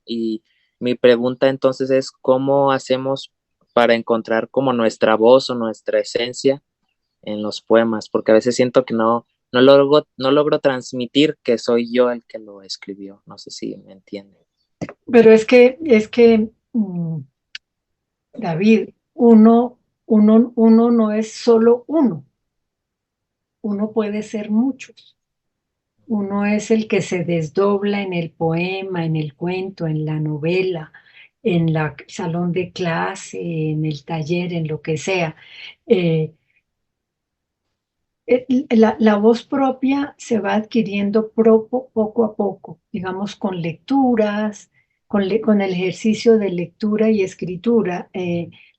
y mi pregunta entonces es, ¿cómo hacemos para encontrar como nuestra voz o nuestra esencia en los poemas? Porque a veces siento que no logro transmitir que soy yo el que lo escribió. No sé si me entiende. Pero es que, David, uno no es solo uno puede ser muchos. Uno es el que se desdobla en el poema, en el cuento, en la novela, en la salón de clase, en el taller, en lo que sea. Eh, la voz propia se va adquiriendo poco a poco, digamos, con lecturas, con el ejercicio de lectura y escritura.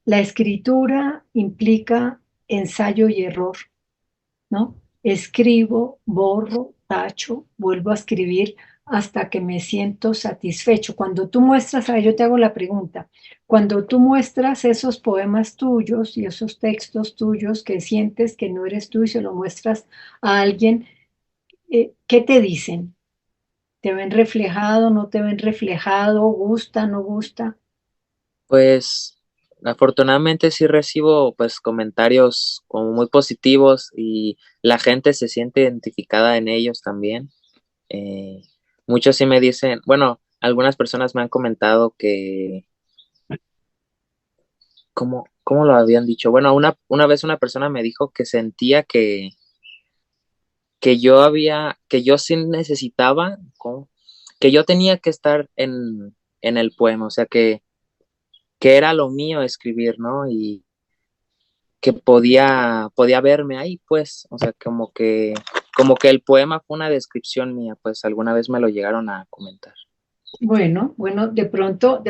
La escritura implica ensayo y error, ¿no? Escribo, borro, tacho, vuelvo a escribir hasta que me siento satisfecho. Cuando tú muestras, yo te hago la pregunta, cuando tú muestras esos poemas tuyos y esos textos tuyos que sientes que no eres tú y se lo muestras a alguien, ¿qué te dicen? ¿Te ven reflejado, no te ven reflejado, gusta, no gusta? Pues afortunadamente sí recibo pues comentarios como muy positivos y la gente se siente identificada en ellos también. Eh, Muchos sí me dicen, bueno, algunas personas me han comentado que, ¿cómo lo habían dicho? Bueno, una vez una persona me dijo que sentía que yo sí necesitaba, ¿cómo? Que yo tenía que estar en el poema, o sea, que era lo mío escribir, ¿no? Y que podía verme ahí, pues, o sea, como que el poema fue una descripción mía, pues alguna vez me lo llegaron a comentar. Bueno, de pronto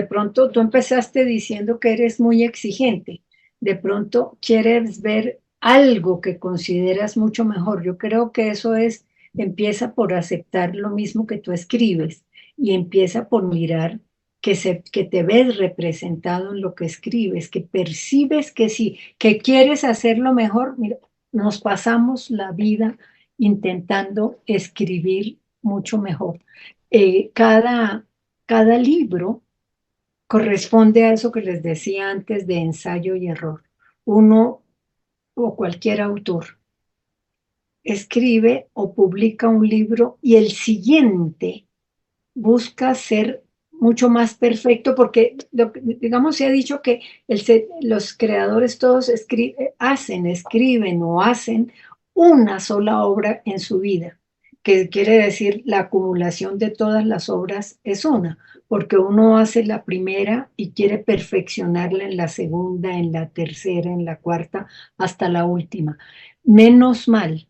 tú empezaste diciendo que eres muy exigente. De pronto quieres ver algo que consideras mucho mejor. Yo creo que empieza por aceptar lo mismo que tú escribes y empieza por mirar que te ves representado en lo que escribes, que percibes que sí, que quieres hacerlo mejor. Mira, nos pasamos la vida intentando escribir mucho mejor. Cada libro corresponde a eso que les decía antes de ensayo y error. Uno o cualquier autor escribe o publica un libro y el siguiente busca ser mucho más perfecto porque, digamos, se ha dicho que los creadores todos escriben o hacen una sola obra en su vida, que quiere decir la acumulación de todas las obras es una, porque uno hace la primera y quiere perfeccionarla en la segunda, en la tercera, en la cuarta, hasta la última. Menos mal,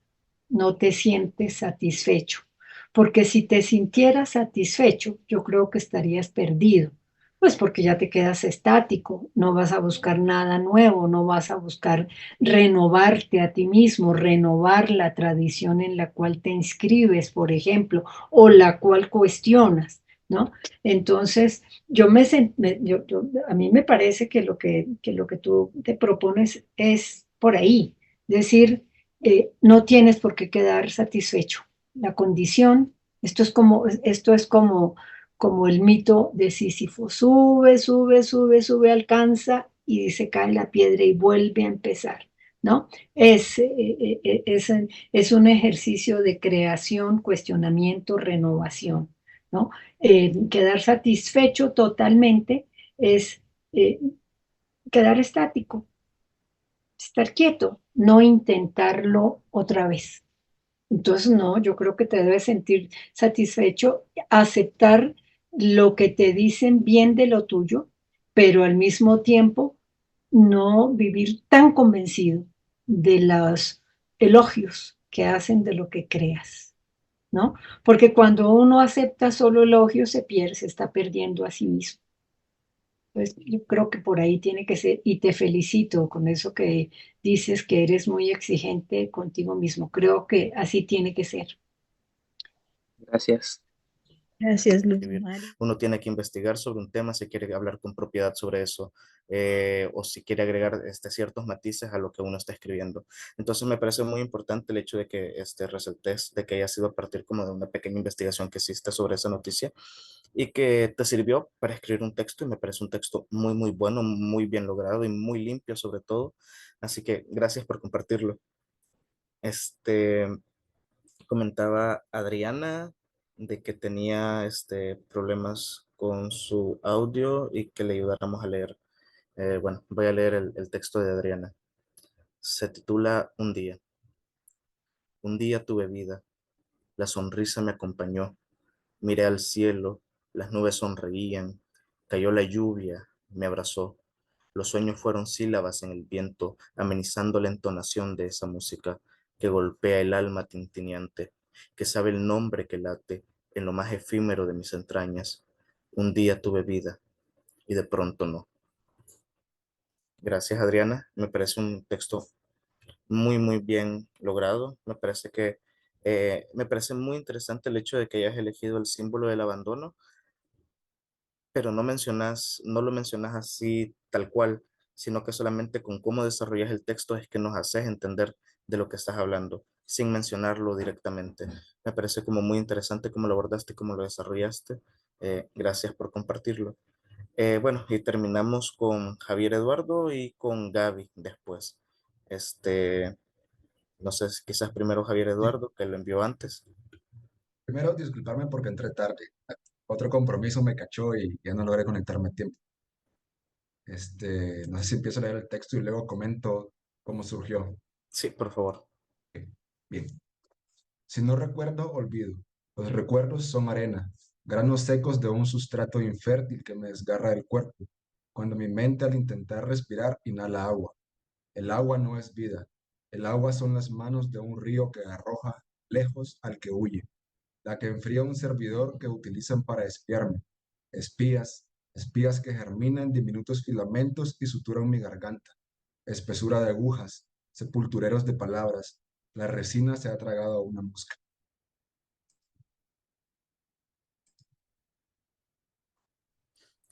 no te sientes satisfecho porque si te sintieras satisfecho, yo creo que estarías perdido, pues porque ya te quedas estático, no vas a buscar nada nuevo, no vas a buscar renovarte a ti mismo, renovar la tradición en la cual te inscribes, por ejemplo, o la cual cuestionas, ¿no? Entonces, a mí me parece que lo que tú te propones es por ahí, es decir, no tienes por qué quedar satisfecho. La condición, esto es como el mito de Sísifo, sube, sube, sube, sube, alcanza y se cae la piedra y vuelve a empezar, ¿no? Es un ejercicio de creación, cuestionamiento, renovación, ¿no? Quedar satisfecho totalmente es eh, quedar estático, estar quieto, no intentarlo otra vez. Entonces, no, yo creo que te debes sentir satisfecho, aceptar lo que te dicen bien de lo tuyo, pero al mismo tiempo no vivir tan convencido de los elogios que hacen de lo que creas, ¿no? Porque cuando uno acepta solo elogios, se pierde, se está perdiendo a sí mismo. Pues yo creo que por ahí tiene que ser, y te felicito con eso que dices que eres muy exigente contigo mismo. Creo que así tiene que ser. Gracias. Gracias, Luz Mari. Uno tiene que investigar sobre un tema si quiere hablar con propiedad sobre eso, o si quiere agregar ciertos matices a lo que uno está escribiendo. Entonces me parece muy importante el hecho de que resaltes de que haya sido a partir como de una pequeña investigación que existe sobre esa noticia y que te sirvió para escribir un texto y me parece un texto muy, muy bueno, muy bien logrado y muy limpio sobre todo. Así que gracias por compartirlo. Este, comentaba Adriana de que tenía problemas con su audio y que le ayudáramos a leer. Bueno, voy a leer el texto de Adriana. Se titula Un día. Un día tuve vida. La sonrisa me acompañó. Miré al cielo, las nubes sonreían, cayó la lluvia, me abrazó. Los sueños fueron sílabas en el viento, amenizando la entonación de esa música que golpea el alma tintineante, que sabe el nombre que late en lo más efímero de mis entrañas. Un día tuve vida y de pronto no. Gracias, Adriana. Me parece un texto muy, muy bien logrado. Me parece muy interesante el hecho de que hayas elegido el símbolo del abandono, pero no lo mencionas así tal cual, sino que solamente con cómo desarrollas el texto es que nos haces entender de lo que estás hablando, sin mencionarlo directamente. Me parece como muy interesante cómo lo abordaste, cómo lo desarrollaste. Gracias por compartirlo. Bueno, y terminamos con Javier Eduardo y con Gaby después. Este, no sé, quizás primero Javier Sí, Eduardo, que lo envió antes. primero, disculparme porque entré tarde. Otro compromiso me cachó y ya no logré conectarme a tiempo. No sé si empiezo a leer el texto y luego comento cómo surgió. Sí, por favor. Ok, bien. Si no recuerdo, olvido. Los recuerdos son arena, granos secos de un sustrato infértil que me desgarra el cuerpo. Cuando mi mente al intentar respirar inhala agua. El agua no es vida. El agua son las manos de un río que arroja lejos al que huye. La que enfría un servidor que utilizan para espiarme. Espías, espías que germinan en diminutos filamentos y suturan mi garganta. Espesura de agujas, sepultureros de palabras. La resina se ha tragado a una mosca.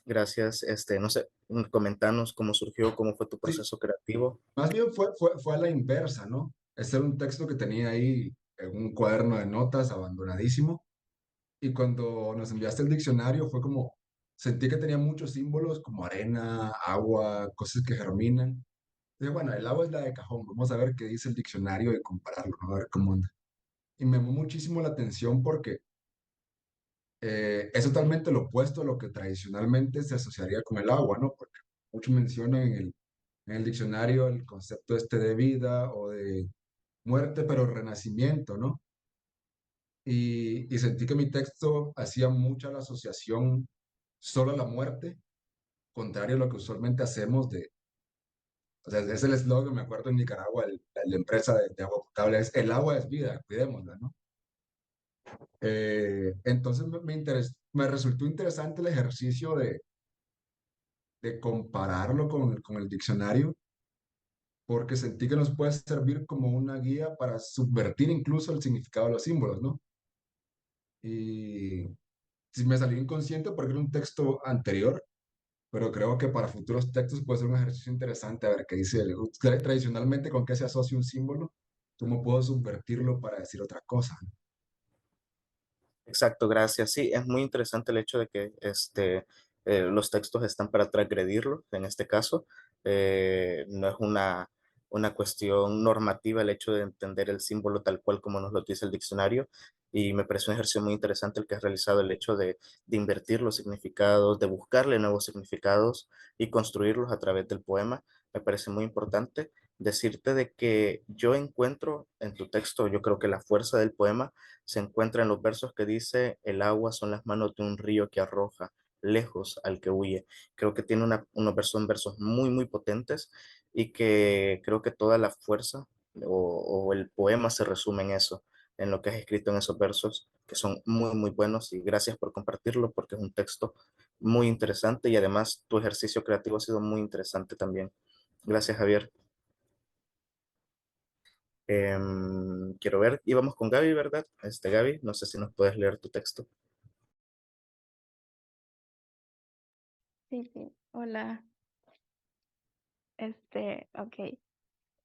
Gracias. No sé, comentanos cómo surgió, cómo fue tu Sí, proceso creativo. más bien fue a la inversa, ¿no? Este era un texto que tenía ahí en un cuaderno de notas abandonadísimo. Y cuando nos enviaste el diccionario fue como, sentí que tenía muchos símbolos como arena, agua, cosas que germinan. Dije, bueno, el agua es la de cajón, vamos a ver qué dice el diccionario y compararlo, ¿no? A ver cómo anda. Y me llamó muchísimo la atención porque es totalmente lo opuesto a lo que tradicionalmente se asociaría con el agua, ¿no? Porque muchos mencionan en el diccionario el concepto este de vida o de muerte, pero renacimiento, ¿no? Y sentí que mi texto hacía mucha la asociación solo a la muerte, contrario a lo que usualmente hacemos de, o sea, es el eslogan, me acuerdo en Nicaragua, la empresa de agua potable es el agua es vida, cuidémosla, ¿no? Entonces me resultó interesante el ejercicio de compararlo con el diccionario, porque sentí que nos puede servir como una guía para subvertir incluso el significado de los símbolos, ¿no? Y si me salió inconsciente porque era un texto anterior, pero creo que para futuros textos puede ser un ejercicio interesante a ver qué dice tradicionalmente con qué se asocia un símbolo, cómo puedo subvertirlo para decir otra cosa. Exacto, gracias. Sí, es muy interesante el hecho de que los textos están para transgredirlo, en este caso. No es una cuestión normativa el hecho de entender el símbolo tal cual como nos lo dice el diccionario. Y me parece un ejercicio muy interesante el que has realizado, el hecho de invertir los significados, de buscarle nuevos significados y construirlos a través del poema. Me parece muy importante decirte de que yo encuentro en tu texto, yo creo que la fuerza del poema se encuentra en los versos que dice, el agua son las manos de un río que arroja lejos al que huye. Creo que tiene son versos muy, muy potentes y que creo que toda la fuerza o el poema se resume en eso, en lo que has escrito en esos versos, que son muy, muy buenos y gracias por compartirlo porque es un texto muy interesante y además tu ejercicio creativo ha sido muy interesante también. Gracias, Javier. Quiero ver, íbamos con Gaby, ¿verdad? Gaby, no sé si nos puedes leer tu texto. Sí, sí. Hola. Ok.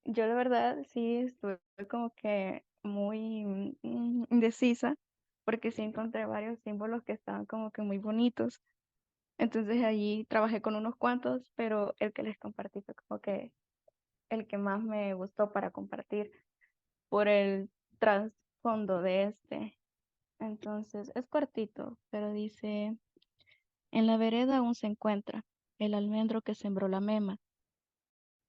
Yo la verdad sí estuve como que muy indecisa porque sí encontré varios símbolos que estaban como que muy bonitos. Entonces allí trabajé con unos cuantos, pero el que les compartí fue como que el que más me gustó para compartir por el trasfondo de este. Entonces es cortito, pero dice, en la vereda aún se encuentra el almendro que sembró la mema.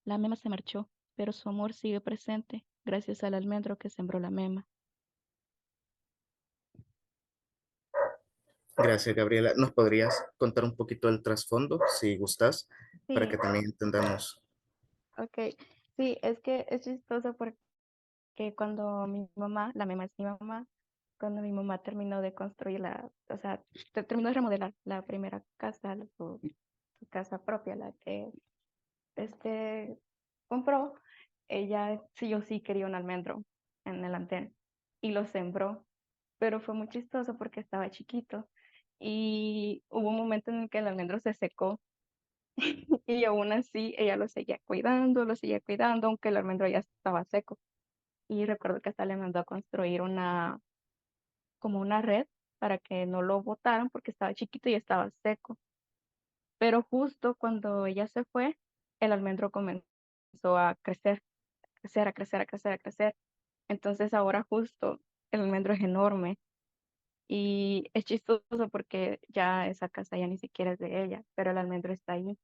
La mema se marchó, pero su amor sigue presente gracias al almendro que sembró la mema. Gracias, Gabriela. ¿Nos podrías contar un poquito del trasfondo, si gustas, para que Sí, también entendamos? ok. Sí, es que es chistoso porque cuando mi mamá, la mema es mi mamá, cuando mi mamá terminó de construir o sea, terminó de remodelar la primera casa, su casa propia, la que este compró, ella sí o sí quería un almendro en el antén y lo sembró, pero fue muy chistoso porque estaba chiquito y hubo un momento en el que el almendro se secó y aún así ella lo seguía cuidando, aunque el almendro ya estaba seco. Y recuerdo que hasta le mandó a construir como una red para que no lo botaran porque estaba chiquito y estaba seco. Pero justo cuando ella se fue, el almendro comenzó a crecer, crecer, a crecer, a crecer, a crecer. Entonces ahora justo el almendro es enorme y es chistoso porque ya esa casa ya ni siquiera es de ella, pero el almendro está ahí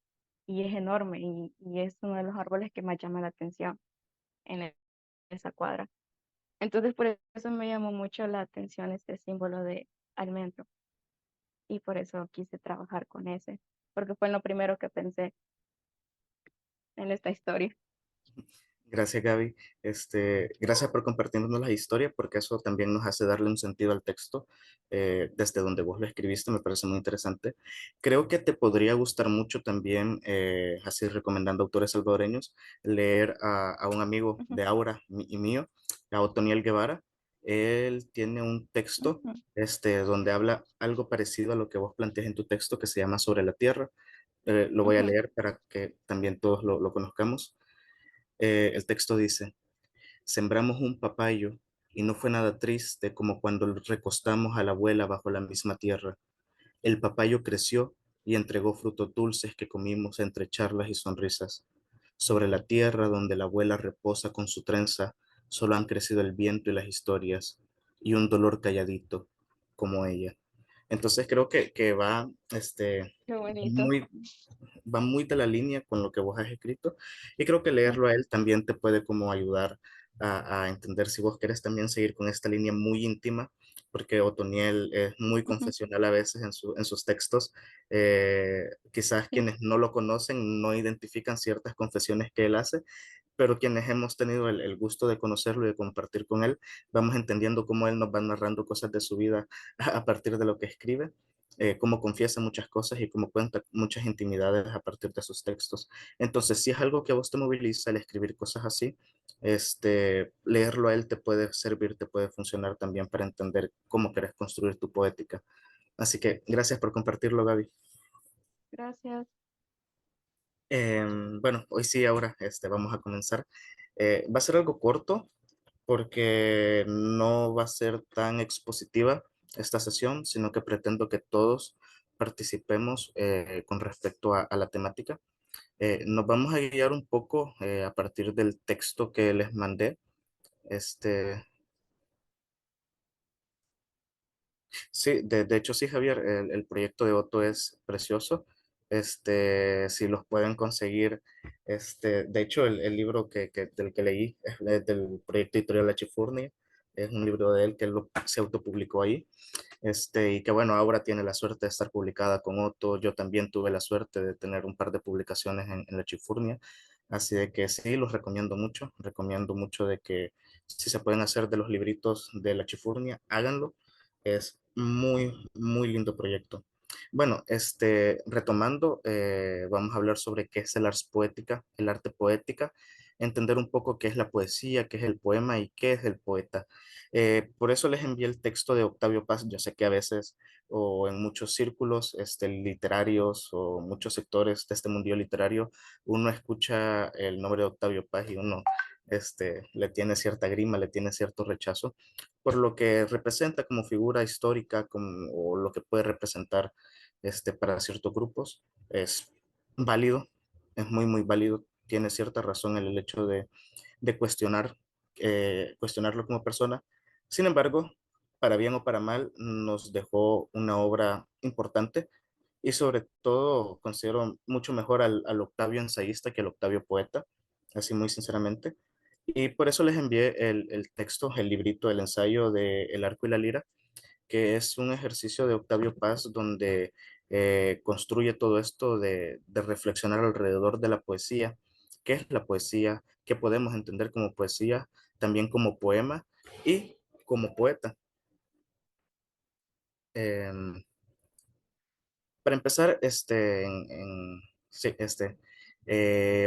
y es enorme y es uno de los árboles que más llama la atención en esa cuadra. Entonces por eso me llamó mucho la atención este símbolo de almendro y por eso quise trabajar con ese, porque fue lo primero que pensé en esta historia. Gracias, Gaby. Gracias por compartirnos la historia, porque eso también nos hace darle un sentido al texto, desde donde vos lo escribiste, me parece muy interesante. Creo que te podría gustar mucho también, así recomendando autores salvadoreños, leer a un amigo Ujú, de Aura y mío, a Otoniel Guevara. Él tiene un texto, ujú, donde habla algo parecido a lo que vos planteas en tu texto, que se llama Sobre la Tierra. Lo voy a ujú. leer para que también todos lo conozcamos. El texto dice: sembramos un papayo y no fue nada triste como cuando recostamos a la abuela bajo la misma tierra. El papayo creció y entregó frutos dulces que comimos entre charlas y sonrisas. Sobre la tierra donde la abuela reposa con su trenza, solo han crecido el viento y las historias y un dolor calladito como ella. Entonces creo que va, Qué bonito. muy, va muy de la línea con lo que vos has escrito, y creo que Ujú, leerlo a él también te puede como ayudar a entender si vos querés también seguir con esta línea muy íntima, porque Otoniel es muy ujú. confesional a veces en sus textos. Quizás Sí, quienes no lo conocen no identifican ciertas confesiones que él hace, pero quienes hemos tenido el gusto de conocerlo y de compartir con él, vamos entendiendo cómo él nos va narrando cosas de su vida a partir de lo que escribe, cómo confiesa muchas cosas y cómo cuenta muchas intimidades a partir de sus textos. Entonces, si es algo que a vos te moviliza el escribir cosas así, leerlo a él te puede servir, te puede funcionar también para entender cómo querés construir tu poética. Así que gracias por compartirlo, Gaby. gracias. Bueno, hoy sí, ahora vamos a comenzar. Va a ser algo corto porque no va a ser tan expositiva esta sesión, sino que pretendo que todos participemos, con respecto a la temática. Nos vamos a guiar un poco, a partir del texto que les mandé. Este, Sí, de hecho sí, Javier, el proyecto de Otto es precioso. Si los pueden conseguir, de hecho el libro del que leí es del proyecto editorial La Chifurnia, es un libro de él que se autopublicó ahí. Y que bueno, ahora tiene la suerte de estar publicada con Otto. Yo también tuve la suerte de tener un par de publicaciones en La Chifurnia, así de que sí, los recomiendo mucho de que si se pueden hacer de los libritos de La Chifurnia, háganlo. Es muy, muy lindo proyecto. Bueno, retomando, vamos a hablar sobre qué es el ars poética, el arte poética, entender un poco qué es la poesía, qué es el poema y qué es el poeta. Por eso les envié el texto de Octavio Paz. Yo sé que a veces, o en muchos círculos, literarios, o muchos sectores de este mundillo literario, uno escucha el nombre de Octavio Paz y uno le tiene cierta grima, le tiene cierto rechazo, por lo que representa como figura histórica o lo que puede representar para ciertos grupos. Es válido, es muy, muy válido, tiene cierta razón en el hecho de cuestionarlo como persona. Sin embargo, para bien o para mal, nos dejó una obra importante y sobre todo considero mucho mejor al Octavio ensayista que al Octavio poeta, así muy sinceramente. Y por eso les envié el texto, el librito, el ensayo de El arco y la lira, que es un ejercicio de Octavio Paz donde construye todo esto de reflexionar alrededor de la poesía. ¿Qué es la poesía? ¿Qué podemos entender como poesía? También como poema y como poeta. Em, Para empezar, sí,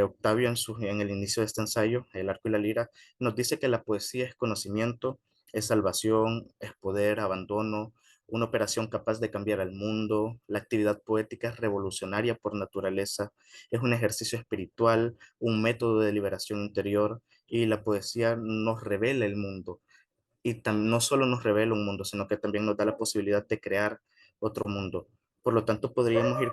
Octavio en el inicio de este ensayo, El arco y la lira, nos dice que la poesía es conocimiento, es salvación, es poder, abandono, una operación capaz de cambiar al mundo. La actividad poética es revolucionaria por naturaleza, es un ejercicio espiritual, un método de liberación interior, y la poesía nos revela el mundo y no solo nos revela un mundo, sino que también nos da la posibilidad de crear otro mundo. Por lo tanto, podríamos ir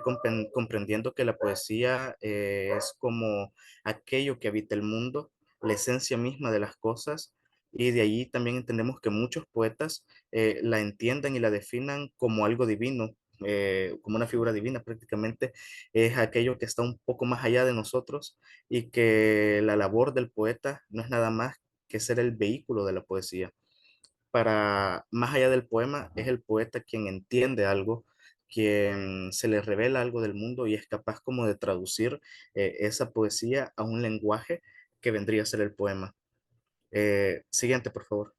comprendiendo que la poesía es como aquello que habita el mundo, la esencia misma de las cosas, y de allí también entendemos que muchos poetas la entiendan y la definan como algo divino, como una figura divina prácticamente, es aquello que está un poco más allá de nosotros y que la labor del poeta no es nada más que ser el vehículo de la poesía. Para más allá del poema, es el poeta quien entiende algo, quien se le revela algo del mundo y es capaz como de traducir esa poesía a un lenguaje que vendría a ser el poema. Siguiente, por favor.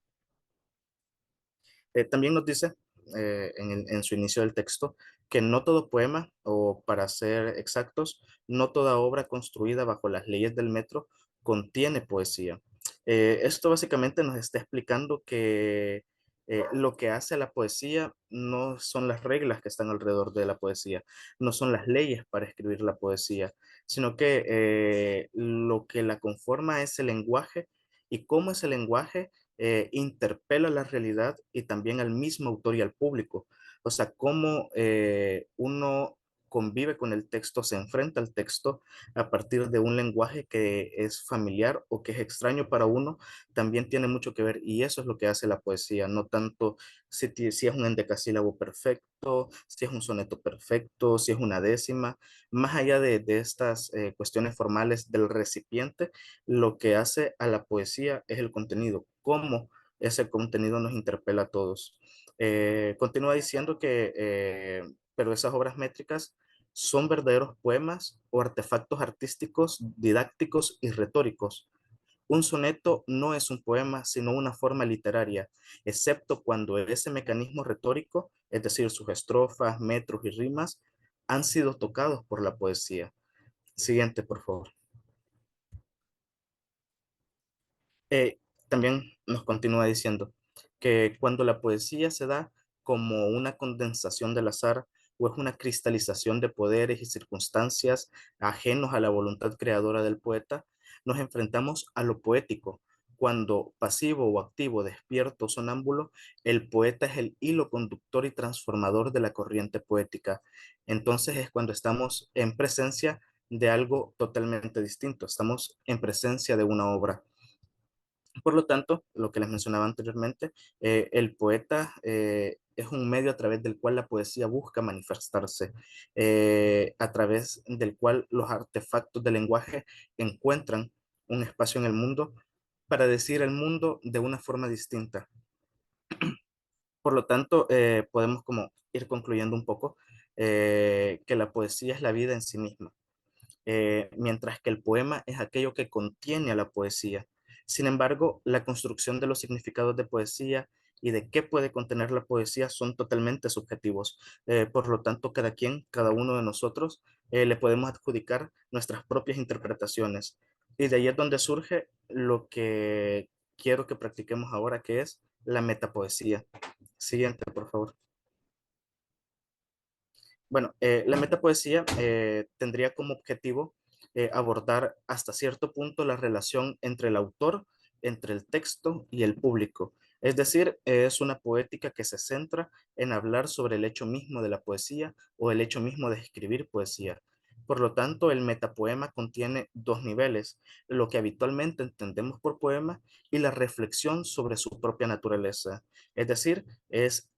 También nos dice en su inicio del texto que no todo poema, o para ser exactos, no toda obra construida bajo las leyes del metro contiene poesía. Esto básicamente nos está explicando que lo que hace a la poesía no son las reglas que están alrededor de la poesía, no son las leyes para escribir la poesía, sino que lo que la conforma es el lenguaje y cómo ese lenguaje interpela la realidad y también al mismo autor y al público. O sea, cómo uno convive con el texto, se enfrenta al texto a partir de un lenguaje que es familiar o que es extraño para uno, también tiene mucho que ver y eso es lo que hace la poesía, no tanto si es un endecasílabo perfecto, si es un soneto perfecto, si es una décima, más allá de estas cuestiones formales del recipiente, lo que hace a la poesía es el contenido, cómo ese contenido nos interpela a todos. Continúa diciendo que, pero esas obras métricas son verdaderos poemas o artefactos artísticos, didácticos y retóricos. Un soneto no es un poema, sino una forma literaria, excepto cuando ese mecanismo retórico, es decir, sus estrofas, metros y rimas, han sido tocados por la poesía. Siguiente, por favor. Eh, También nos continúa diciendo que cuando la poesía se da como una condensación del azar o es una cristalización de poderes y circunstancias ajenos a la voluntad creadora del poeta, nos enfrentamos a lo poético. Cuando pasivo o activo, despierto o sonámbulo, el poeta es el hilo conductor y transformador de la corriente poética. Entonces es cuando estamos en presencia de algo totalmente distinto, estamos en presencia de una obra. Por lo tanto, lo que les mencionaba anteriormente, el poeta es un medio a través del cual la poesía busca manifestarse, a través del cual los artefactos del lenguaje encuentran un espacio en el mundo para decir el mundo de una forma distinta. Por lo tanto, podemos como ir concluyendo un poco que la poesía es la vida en sí misma, mientras que el poema es aquello que contiene a la poesía. Sin embargo, la construcción de los significados de poesía y de qué puede contener la poesía son totalmente subjetivos. Por lo tanto, cada quien, cada uno de nosotros, le podemos adjudicar nuestras propias interpretaciones. Y de ahí es donde surge lo que quiero que practiquemos ahora, que es la metapoesía. Siguiente, por favor. Bueno, la metapoesía tendría como objetivo abordar hasta cierto punto la relación entre el autor, entre el texto y el público. Es decir, es una poética que se centra en hablar sobre el hecho mismo de la poesía o el hecho mismo de escribir poesía. Por lo tanto, el metapoema contiene dos niveles, lo que habitualmente entendemos por poema y la reflexión sobre su propia naturaleza. Es decir, es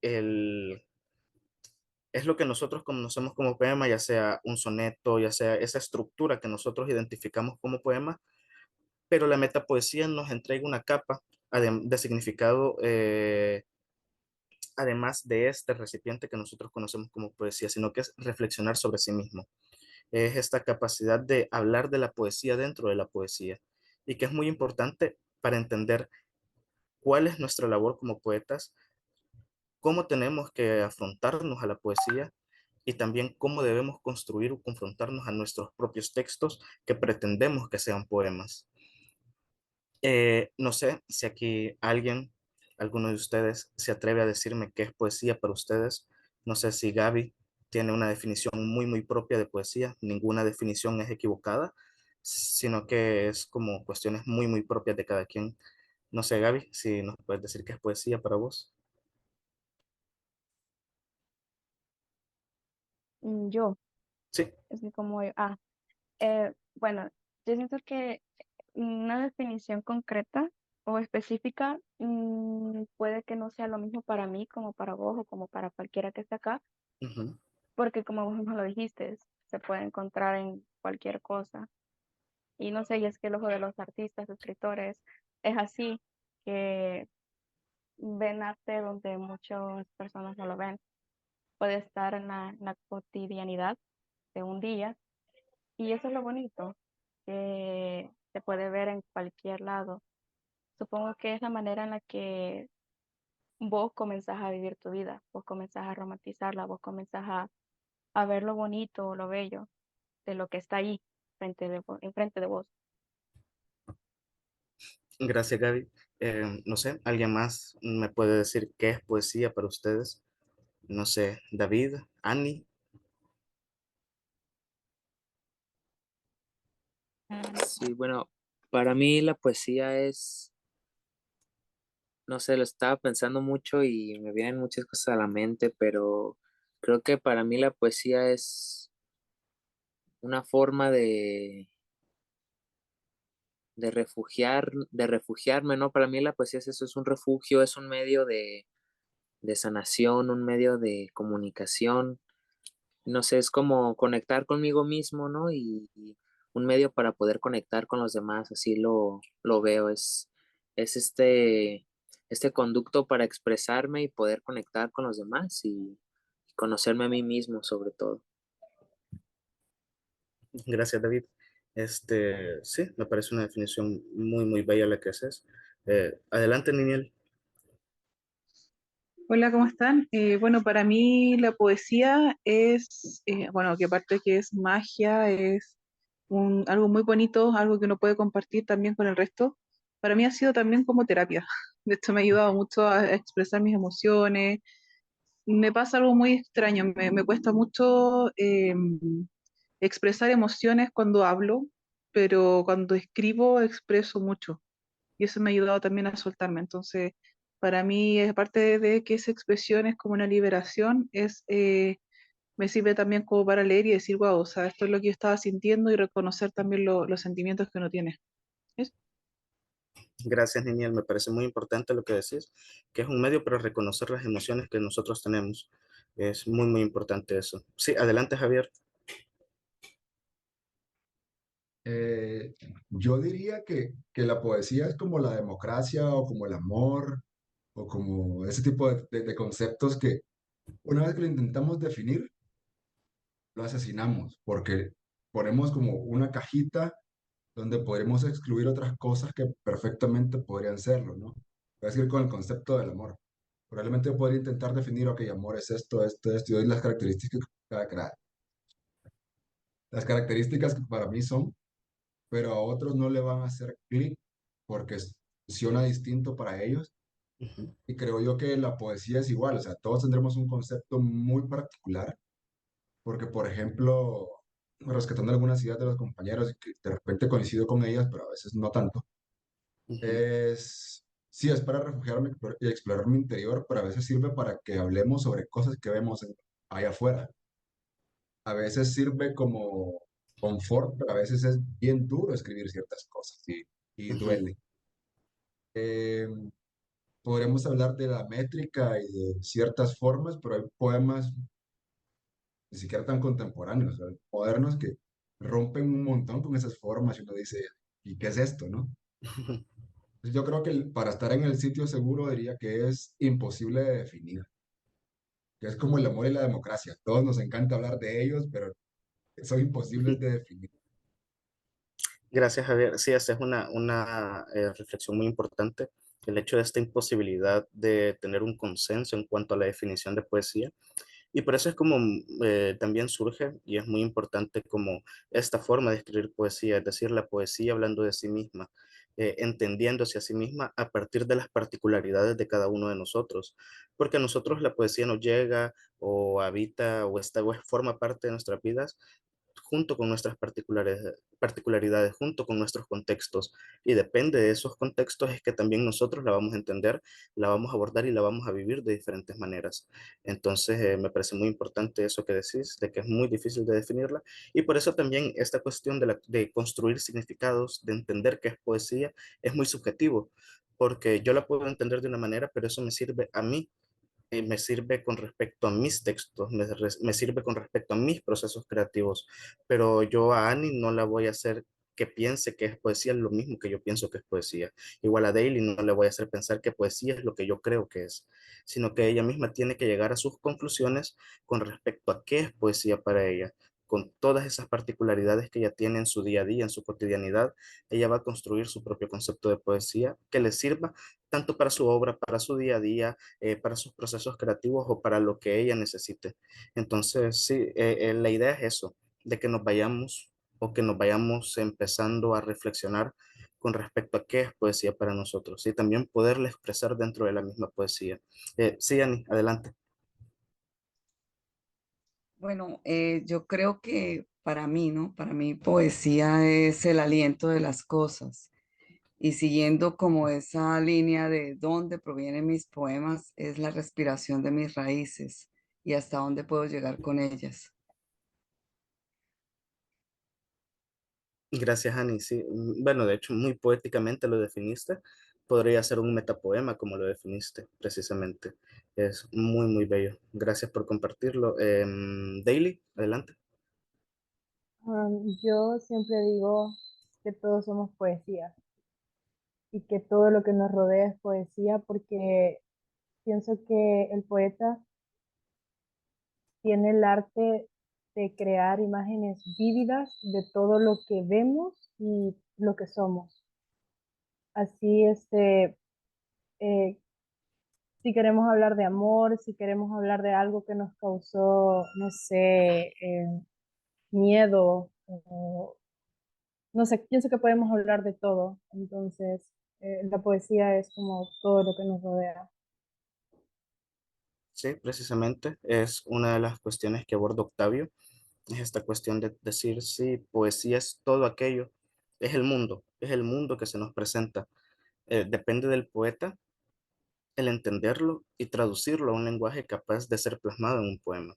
lo que nosotros conocemos como poema, ya sea un soneto, ya sea esa estructura que nosotros identificamos como poema, pero la metapoesía nos entrega una capa de significado, además de este recipiente que nosotros conocemos como poesía, sino que es reflexionar sobre sí mismo. Es esta capacidad de hablar de la poesía dentro de la poesía y que es muy importante para entender cuál es nuestra labor como poetas, cómo tenemos que afrontarnos a la poesía y también cómo debemos construir o confrontarnos a nuestros propios textos que pretendemos que sean poemas. No sé si aquí alguno de ustedes, se atreve a decirme qué es poesía para ustedes. No sé si Gaby tiene una definición muy, muy propia de poesía. Ninguna definición es equivocada, sino que es como cuestiones muy, muy propias de cada quien. No sé, Gaby, si nos puedes decir qué es poesía para vos. Yo, Sí. es que como yo, bueno, yo siento que una definición concreta o específica puede que no sea lo mismo para mí como para vos o como para cualquiera que esté acá, Ujú. porque como vos mismo lo dijiste, se puede encontrar en cualquier cosa. Y no sé, y es que el ojo de los artistas, escritores, es así, que ven arte donde muchas personas no lo ven. Puede estar en la cotidianidad de un día, y eso es lo bonito, que se puede ver en cualquier lado. Supongo que es la manera en la que vos comenzás a vivir tu vida, vos comenzás a romantizarla, vos comenzás a ver lo bonito o lo bello de lo que está ahí enfrente de vos. Gracias, Gaby. No sé, ¿alguien más me puede decir qué es poesía para ustedes? No sé, David, Annie. Sí, bueno, para mí la poesía es, no sé, lo estaba pensando mucho y me vienen muchas cosas a la mente, pero creo que para mí la poesía es una forma de refugiarme, ¿no? Para mí la poesía es eso, es un refugio, es un medio de sanación, un medio de comunicación, no sé, es como conectar conmigo mismo, ¿no? Y un medio para poder conectar con los demás, así lo veo, es este conducto para expresarme y poder conectar con los demás y conocerme a mí mismo sobre todo. Gracias, David. Sí, me parece una definición muy, muy bella la que haces. Adelante, Niniel. Hola, ¿cómo están? Bueno, para mí la poesía es, bueno, que aparte que es magia, es algo muy bonito, algo que uno puede compartir también con el resto. Para mí ha sido también como terapia. De hecho, me ha ayudado mucho a expresar mis emociones. Me pasa algo muy extraño, me cuesta mucho expresar emociones cuando hablo, pero cuando escribo expreso mucho y eso me ha ayudado también a soltarme. Entonces, para mí, aparte de que esa expresión es como una liberación, me sirve también como para leer y decir, wow, o sea, esto es lo que yo estaba sintiendo y reconocer también los sentimientos que uno tiene. ¿Es? Gracias, Niniel. Me parece muy importante lo que decís, que es un medio para reconocer las emociones que nosotros tenemos. Es muy, muy importante eso. Sí, adelante, Javier. Eh, yo diría que la poesía es como la democracia o como el amor o como ese tipo de conceptos que una vez que lo intentamos definir, lo asesinamos porque ponemos como una cajita donde podremos excluir otras cosas que perfectamente podrían serlo, ¿no? Es decir, con el concepto del amor. Probablemente yo podría intentar definir, ok, amor es esto, esto, esto, y doy las características que para mí son, pero a otros no le van a hacer clic porque funciona distinto para ellos. Ujú. Y creo yo que la poesía es igual, o sea, todos tendremos un concepto muy particular, porque por ejemplo, rescatando algunas ideas de los compañeros y que de repente coincido con ellas, pero a veces no tanto. Ujú, Sí, es para refugiarme y explorar mi interior, pero a veces sirve para que hablemos sobre cosas que vemos allá afuera. A veces sirve como confort, pero a veces es bien duro escribir ciertas cosas y ujú. duele. Eh, Podremos hablar de la métrica y de ciertas formas, pero hay poemas ni siquiera tan contemporáneos, o sea, modernos que rompen un montón con esas formas y uno dice, ¿y qué es esto, no? Entonces, yo creo que para estar en el sitio seguro diría que es imposible de definir, que es como el amor y la democracia. Todos nos encanta hablar de ellos, pero son imposibles de definir. Gracias, Javier. Sí, esa es una reflexión muy importante. El hecho de esta imposibilidad de tener un consenso en cuanto a la definición de poesía. Y por eso es como también surge y es muy importante como esta forma de escribir poesía, es decir, la poesía hablando de sí misma, entendiéndose a sí misma a partir de las particularidades de cada uno de nosotros, porque a nosotros la poesía nos llega o habita o está o forma parte de nuestras vidas junto con nuestras particularidades, junto con nuestros contextos. Y depende de esos contextos es que también nosotros la vamos a entender, la vamos a abordar y la vamos a vivir de diferentes maneras. Entonces, me parece muy importante eso que decís, de que es muy difícil de definirla. Y por eso también esta cuestión de construir significados, de entender qué es poesía, es muy subjetivo, porque yo la puedo entender de una manera, pero eso me sirve a mí me sirve con respecto a mis textos, me sirve con respecto a mis procesos creativos, pero yo a Annie no la voy a hacer que piense que es poesía lo mismo que yo pienso que es poesía. Igual a Daily no le voy a hacer pensar que poesía es lo que yo creo que es, sino que ella misma tiene que llegar a sus conclusiones con respecto a qué es poesía para ella. Con todas esas particularidades que ella tiene en su día a día, en su cotidianidad, ella va a construir su propio concepto de poesía que le sirva tanto para su obra, para su día a día, para sus procesos creativos o para lo que ella necesite. Entonces, sí, la idea es eso, de que nos vayamos o que nos vayamos empezando a reflexionar con respecto a qué es poesía para nosotros y también poderla expresar dentro de la misma poesía. Sí, Ani, adelante. Bueno, yo creo que para mí, ¿no? Para mí poesía es el aliento de las cosas. Y siguiendo como esa línea de dónde provienen mis poemas, es la respiración de mis raíces y hasta dónde puedo llegar con ellas. Gracias, Ani. Sí, bueno, de hecho, muy poéticamente lo definiste. Podría ser un metapoema como lo definiste, precisamente. Es muy, muy bello. Gracias por compartirlo. Daily, adelante. Yo siempre digo que todos somos poesía y que todo lo que nos rodea es poesía porque pienso que el poeta tiene el arte de crear imágenes vívidas de todo lo que vemos y lo que somos. Así, eh, si queremos hablar de amor, si queremos hablar de algo que nos causó, no sé, miedo, o, no sé, pienso que podemos hablar de todo. Entonces, la poesía es como todo lo que nos rodea. Sí, precisamente es una de las cuestiones que aborda Octavio. Es esta cuestión de decir, sí, poesía es todo aquello, es el mundo que se nos presenta. Depende del poeta el entenderlo y traducirlo a un lenguaje capaz de ser plasmado en un poema.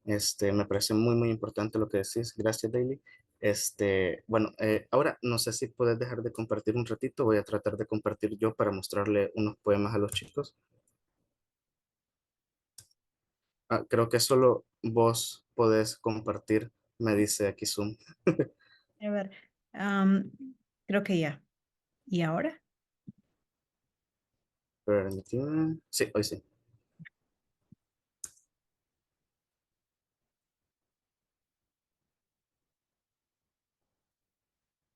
Me parece muy, muy importante lo que decís. Gracias, Daily. Bueno, ahora no sé si puedes dejar de compartir un ratito. Voy a tratar de compartir yo para mostrarle unos poemas a los chicos. Ah, creo que solo vos podés compartir, me dice aquí Zoom. A ver, am, creo que ya. ¿Y ahora? Permíteme. Sí, hoy sí.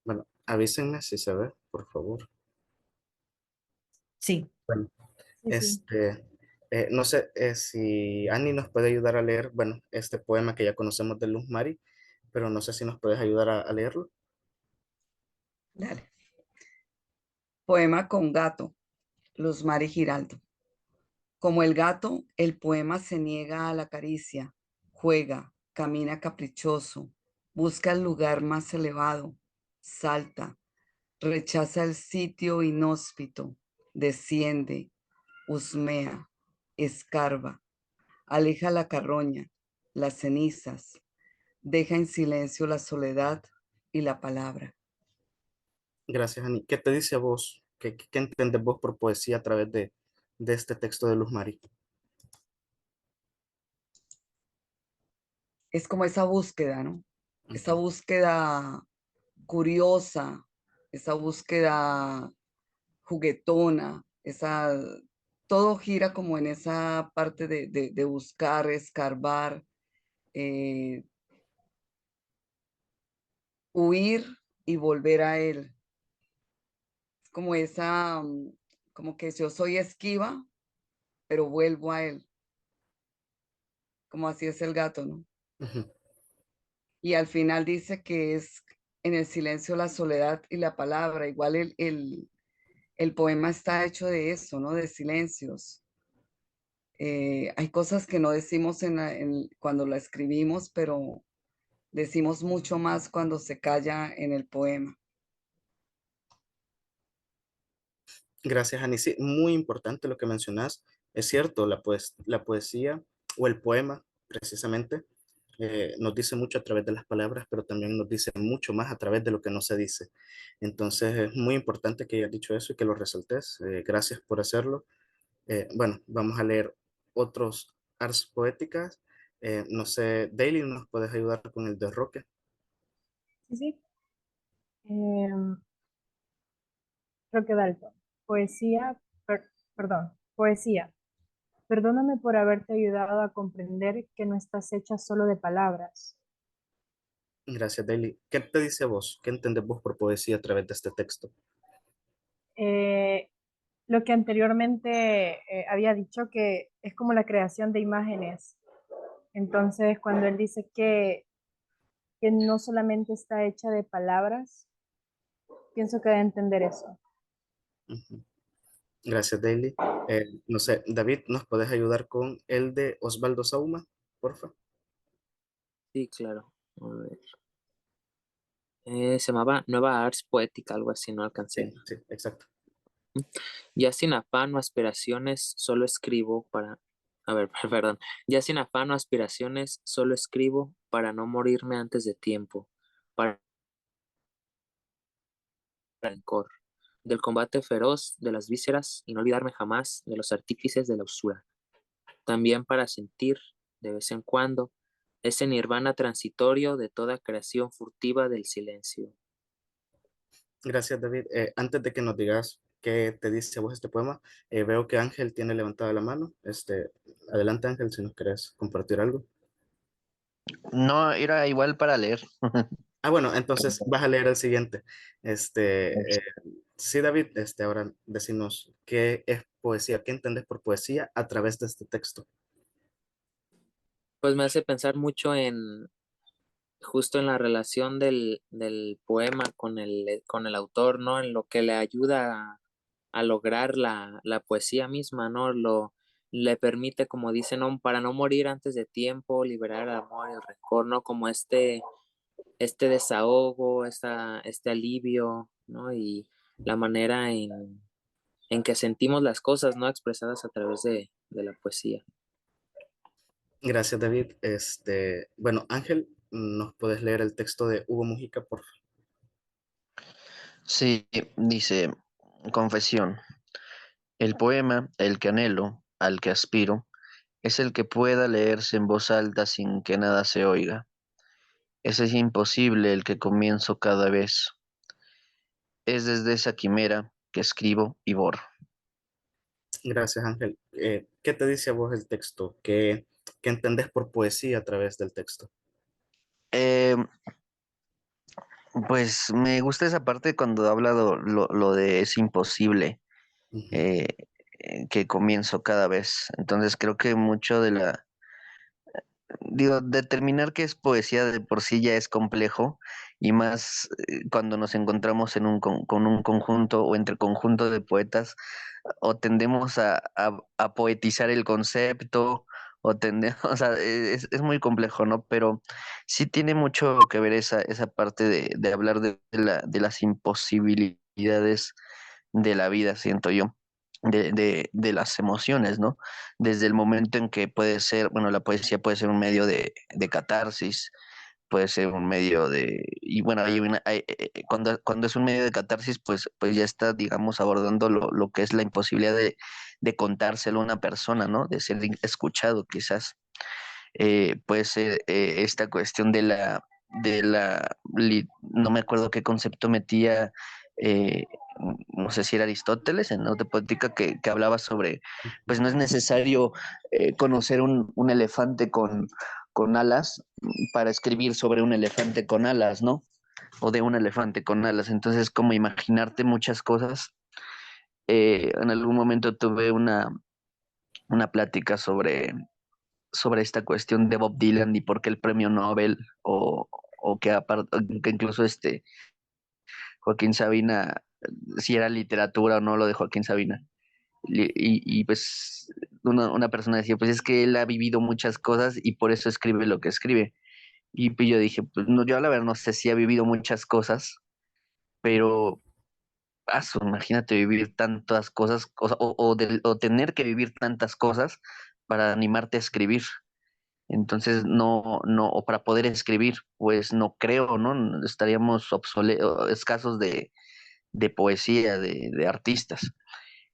Bueno, avísenme si se ve, por favor. Sí. Bueno, Sí, sí. no sé si Annie nos puede ayudar a leer, bueno, este poema que ya conocemos de Luz Mari, pero no sé si nos puedes ayudar a leerlo. Dale. Poema con gato, Luz Mari Giraldo. Como el gato, el poema se niega a la caricia, juega, camina caprichoso, busca el lugar más elevado, salta, rechaza el sitio inhóspito, desciende, husmea, escarba, aleja la carroña, las cenizas, deja en silencio la soledad y la palabra. Gracias, Ani. ¿Qué te dice a vos? ¿Qué entendés vos por poesía a través de este texto de Luz Mari? Es como esa búsqueda, ¿no? Esa Ujú. búsqueda curiosa, esa búsqueda juguetona, todo gira como en esa parte de buscar, escarbar, eh, huir y volver a él. Es como como que yo soy esquiva, pero vuelvo a él, como así es el gato, ¿no? Ujú. Y al final dice que es en el silencio la soledad y la palabra. Igual el poema está hecho de eso, ¿no? De silencios. Hay cosas que no decimos cuando la escribimos, pero decimos mucho más cuando se calla en el poema. Gracias, Ani. Sí, muy importante lo que mencionas. Es cierto, la poesía o el poema, precisamente, nos dice mucho a través de las palabras, pero también nos dice mucho más a través de lo que no se dice. Entonces, es muy importante que hayas dicho eso y que lo resaltes. Gracias por hacerlo. Bueno, vamos a leer otros ars poéticas. No sé, Daily, ¿nos puedes ayudar con el de Roque? Sí, sí. Roque Dalton. Poesía, perdón, poesía. Perdóname por haberte ayudado a comprender que no estás hecha solo de palabras. Gracias, Daily. ¿Qué te dice vos? ¿Qué entendés vos por poesía a través de este texto? Eh, lo que anteriormente había dicho que es como la creación de imágenes. Entonces, cuando él dice que no solamente está hecha de palabras, pienso que debe entender eso. Ujú. Gracias, Daily. No sé, David, ¿nos puedes ayudar con el de Osvaldo Sauma, porfa? Sí, claro. A ver. Se llamaba Nueva Ars Poética, algo así, no Sí, alcancé. sí, exacto. Ya sin afán o aspiraciones, solo escribo para... A ver, perdón. Ya sin afán o aspiraciones, solo escribo para no morirme antes de tiempo, para el rencor, del combate feroz de las vísceras y no olvidarme jamás de los artífices de la usura. También para sentir, de vez en cuando, ese nirvana transitorio de toda creación furtiva del silencio. Gracias, David. Antes de que nos digas qué te dice a vos este poema, veo que Ángel tiene levantada la mano. Adelante, Ángel, si nos querés compartir algo. No, era igual para leer. Ah, bueno, entonces vas a leer el siguiente. Sí, David, ahora decimos qué es poesía, qué entendés por poesía a través de este texto. Pues me hace pensar mucho en justo en la relación del poema con el autor, ¿no? En lo que le ayuda a lograr la poesía misma, ¿no? Le permite, como dicen, ¿no? Para no morir antes de tiempo, liberar el amor y el rencor, ¿no? Como este desahogo, este alivio, ¿no? Y la manera en que sentimos las cosas, ¿no? Expresadas a través de la poesía. Gracias, David. Bueno, Ángel, ¿nos puedes leer el texto de Hugo Mujica, por favor? Sí, dice, confesión. El poema, el que anhelo, al que aspiro, es el que pueda leerse en voz alta sin que nada se oiga. Ese es imposible el que comienzo cada vez. Es desde esa quimera que escribo y borro. Gracias, Ángel. ¿Qué te dice a vos el texto? ¿Qué entendés por poesía a través del texto? Eh, pues me gusta esa parte cuando habla lo de es imposible Ujú. eh, que comienzo cada vez. Entonces creo que mucho digo, determinar qué es poesía de por sí ya es complejo y más cuando nos encontramos en con un conjunto o entre conjunto de poetas o tendemos a poetizar el concepto o tener, o sea, es muy complejo, ¿no? Pero sí tiene mucho que ver esa parte de hablar de las imposibilidades de la vida, siento yo, de las emociones, ¿no? Desde el momento en que puede ser, bueno, la poesía puede ser un medio de catarsis, puede ser un medio y bueno, cuando es un medio de catarsis, pues ya está, digamos, abordando lo que es la imposibilidad de contárselo a una persona, ¿no? De ser escuchado, quizás. Puede ser esta cuestión no me acuerdo qué concepto metía, eh, no sé si era Aristóteles en Nota Poética, que hablaba sobre, pues no es necesario conocer un elefante con alas para escribir sobre un elefante con alas, ¿no? O de un elefante con alas. Entonces, como imaginarte muchas cosas. En algún momento tuve una plática sobre esta cuestión de Bob Dylan y por qué el premio Nobel, o que incluso Joaquín Sabina, si era literatura o no lo de Joaquín Sabina. Pues una persona decía, pues es que él ha vivido muchas cosas y por eso escribe lo que escribe. Y pues yo dije, pues no, yo la verdad no sé si ha vivido muchas cosas, pero imagínate vivir tantas cosas, o tener que vivir tantas cosas para animarte a escribir. Entonces, no, o para poder escribir, pues no creo, ¿no? Estaríamos escasos de poesía, de artistas.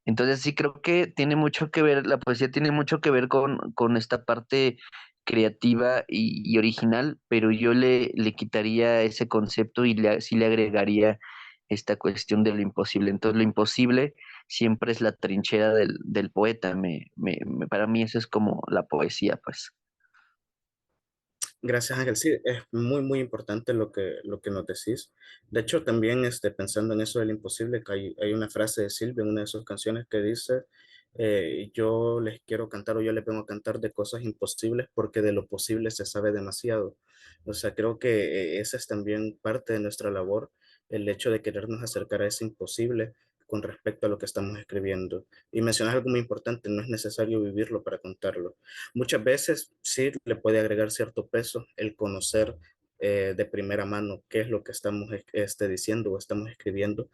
Entonces, sí creo que tiene mucho que ver, la poesía tiene mucho que ver con esta parte creativa y original, pero yo le quitaría ese concepto y sí le agregaría esta cuestión de lo imposible. Entonces, lo imposible siempre es la trinchera del poeta. Para mí eso es como la poesía, pues. Gracias, Ángel. Sí, es muy, muy importante lo que nos decís. De hecho, también pensando en eso del imposible, que hay una frase de Silvia en una de sus canciones que dice, yo les quiero cantar o yo les vengo a cantar de cosas imposibles porque de lo posible se sabe demasiado. O sea, creo que esa es también parte de nuestra labor, el hecho de querernos acercar a ese imposible con respecto a lo que estamos escribiendo. Y mencionas algo muy importante, no es necesario vivirlo para contarlo. Muchas veces sí le puede agregar cierto peso el conocer de primera mano qué es lo que estamos diciendo o estamos escribiendo,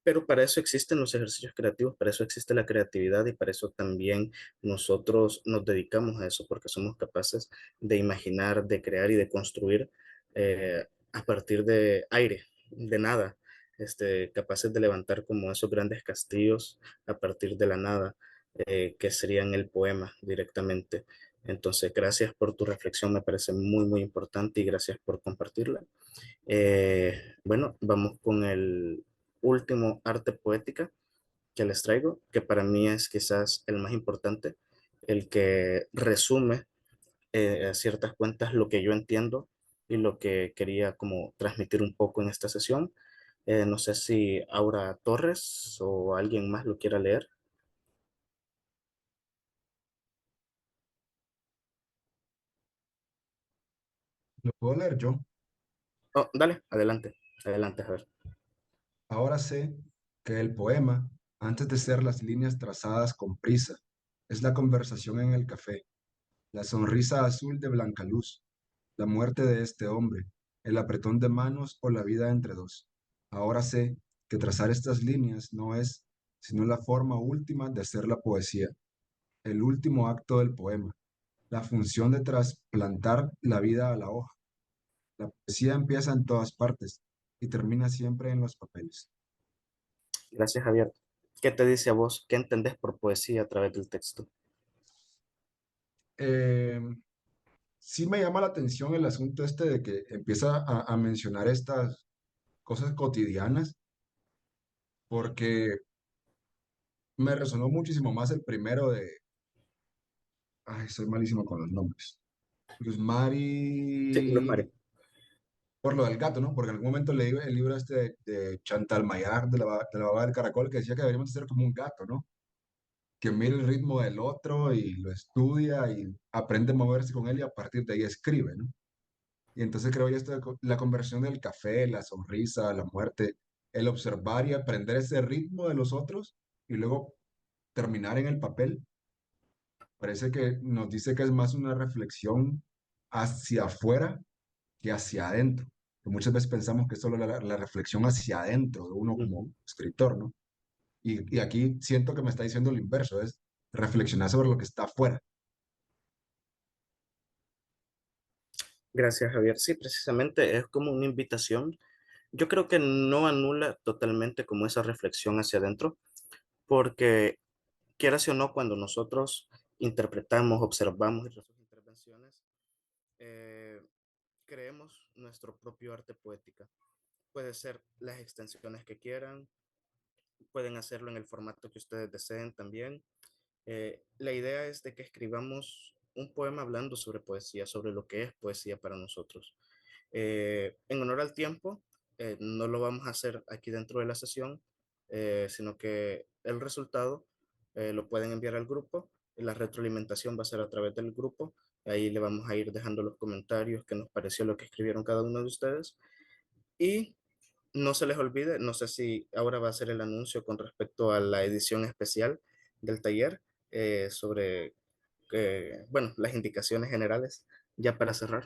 pero para eso existen los ejercicios creativos, para eso existe la creatividad y para eso también nosotros nos dedicamos a eso, porque somos capaces de imaginar, de crear y de construir a partir de aire, de nada, capaces de levantar como esos grandes castillos a partir de la nada, que serían el poema directamente. Entonces, gracias por tu reflexión, me parece muy, muy importante y gracias por compartirla. Bueno, vamos con el último arte poética que les traigo, que para mí es quizás el más importante, el que resume a ciertas cuentas lo que yo entiendo y lo que quería como transmitir un poco en esta sesión. No sé si Aura Torres o alguien más lo quiera leer. Lo puedo leer yo. Oh, dale, adelante, adelante, a ver. Ahora sé que el poema, antes de ser las líneas trazadas con prisa, es la conversación en el café, la sonrisa azul de Blanca Luz, la muerte de este hombre, el apretón de manos o la vida entre dos. Ahora sé que trazar estas líneas no es sino la forma última de hacer la poesía, el último acto del poema, la función de trasplantar la vida a la hoja. La poesía empieza en todas partes y termina siempre en los papeles. Gracias, Javier. ¿Qué te dice a vos? ¿Qué entendés por poesía a través del texto? Eh, sí me llama la atención el asunto este de que empieza a mencionar estas cosas cotidianas, porque me resonó muchísimo más el primero de, ay, soy malísimo con los nombres. Luz Sí, Luz Mari, Mari. por lo del gato, ¿no? Porque en algún momento leí el libro este de Chantal Maillard, de la baba del caracol, que decía que deberíamos ser como un gato, ¿no? Que mira el ritmo del otro y lo estudia y aprende a moverse con él y a partir de ahí escribe, ¿no? Y entonces creo yo esto de la conversión del café, la sonrisa, la muerte, el observar y aprender ese ritmo de los otros y luego terminar en el papel, Parece que nos dice que es más una reflexión hacia afuera que hacia adentro. Que muchas veces pensamos que es solo la reflexión hacia adentro de uno como Ujú. escritor, ¿no? Y aquí siento que me está diciendo lo inverso, es reflexionar sobre lo que está afuera. Gracias, Javier. Sí, precisamente es como una invitación. Yo creo que no anula totalmente como esa reflexión hacia adentro, porque quieras o no, cuando nosotros interpretamos, observamos nuestras intervenciones, eh, creemos nuestro propio arte poética. Puede ser las extensiones que quieran, pueden hacerlo en el formato que ustedes deseen también. La idea es de que escribamos un poema hablando sobre poesía, sobre lo que es poesía para nosotros. En honor al tiempo, no lo vamos a hacer aquí dentro de la sesión, sino que el resultado lo pueden enviar al grupo. La retroalimentación va a ser a través del grupo. Ahí le vamos a ir dejando los comentarios que nos pareció lo que escribieron cada uno de ustedes. Y no se les olvide, no sé si ahora va a ser el anuncio con respecto a la edición especial del taller sobre, bueno, las indicaciones generales, ya para cerrar.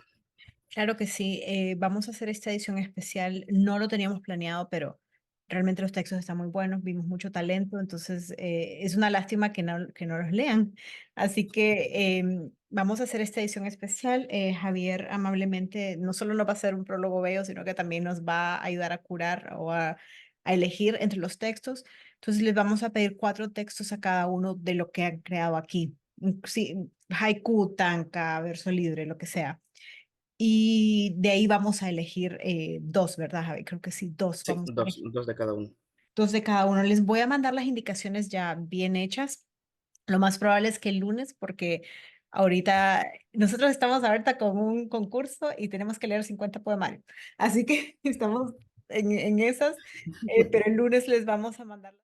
Claro que sí, vamos a hacer esta edición especial. No lo teníamos planeado, pero realmente los textos están muy buenos, vimos mucho talento, entonces es una lástima que no los lean. Así que vamos a hacer esta edición especial. Javier amablemente no solo nos va a hacer un prólogo bello, sino que también nos va a ayudar a curar o a elegir entre los textos. Entonces les vamos a pedir 4 textos a cada uno de lo que han creado aquí. Sí, haiku, tanka, verso libre, lo que sea. Y de ahí vamos a elegir 2, ¿verdad, Javi? Creo que sí, 2. Sí, Vamos a dos, elegir dos de cada uno. 2 de cada uno. Les voy a mandar las indicaciones ya bien hechas. Lo más probable es que el lunes, porque ahorita nosotros estamos ahorita con un concurso y tenemos que leer 50 poemarios. Así que estamos en esas, pero el lunes les vamos a mandar.